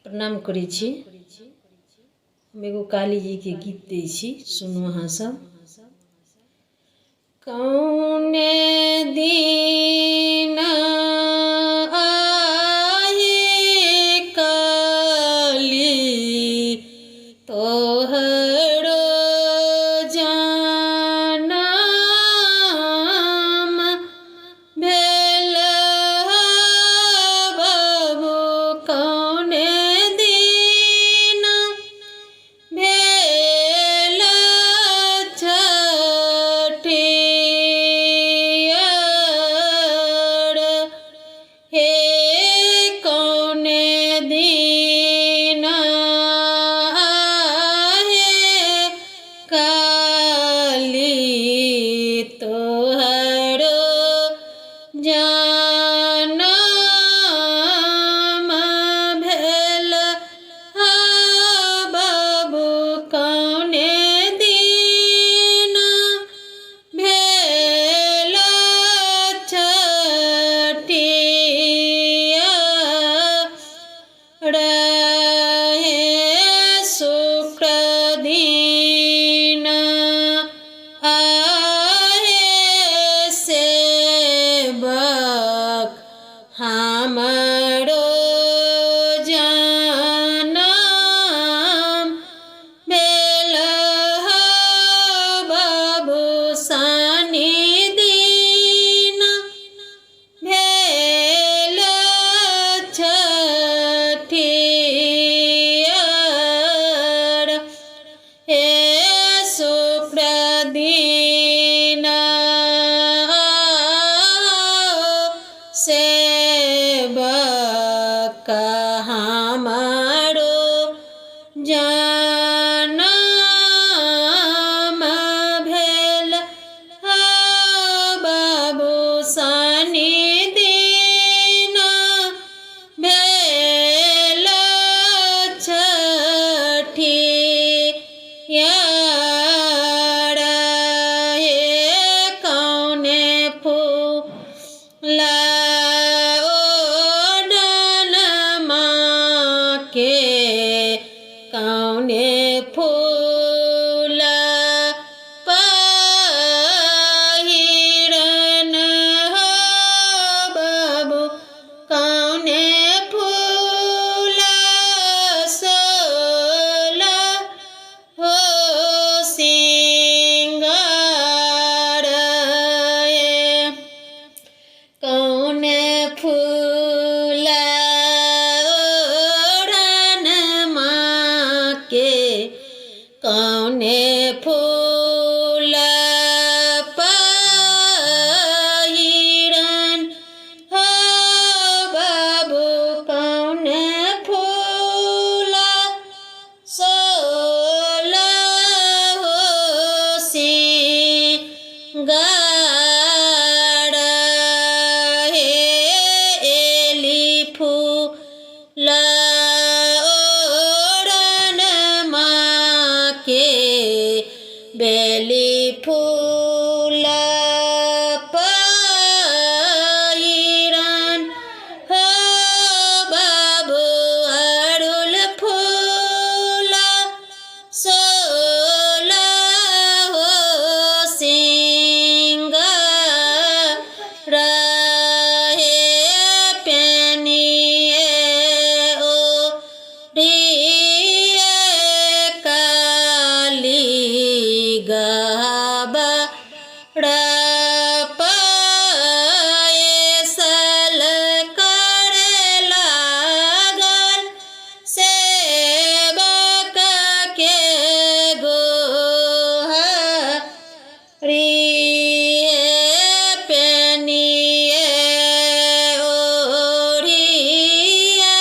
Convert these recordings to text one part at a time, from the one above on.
प्रणाम करै छी। हम एगो काली जी के गीत दै छी, सुनू अहाँ सब। कौने दिन आए काली तोहरो जनम भेल बाबू, कौने दिन भेल छठियार, हे कौने दिन आहे काली तोहरो जनम भेल बाबू, कौने दिन भेल छठियार, हे शुक्र दिन आहे सेवक हमरो जनम भेल बाबू, शनि दिन भेल छठियार, हे शुक्र दिन सेवक हमरो जनम भेल बाबू, शनि दिन भेल छठियार, हे कौने फूल ओढ़नमा के, कौने फूल पहिरन हो बाबू, कौने फूल सोला हो सिंगार, कौने फूल ओढ़नमा के, कौने फूल पहिरन हो बाबू, कौने फूल सोला हो सिंगार, हे एली फूल ओढ़नमा के, बेली फूल पहिरन हो बाबू, अड़हुल फूल सोला हो सिंगार, हे पेनिए ओढ़िए काली गहबड़ पायल करे लागल सेवक के गोहरी, पेनिए ओढ़िए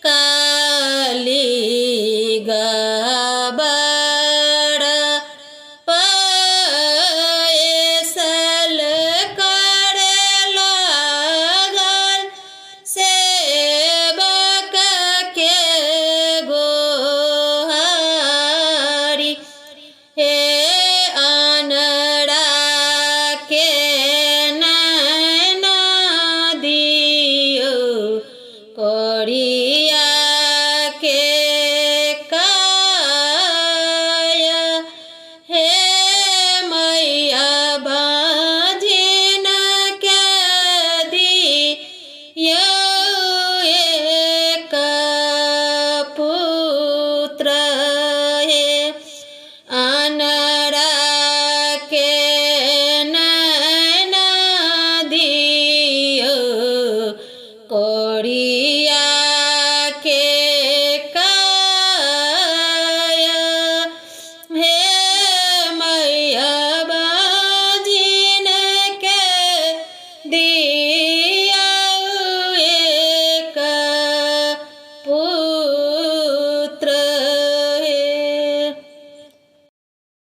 काली गहबड़ पायल करे लागल सेवक के गोहरी, हे अनड़ा के नैना दियो करी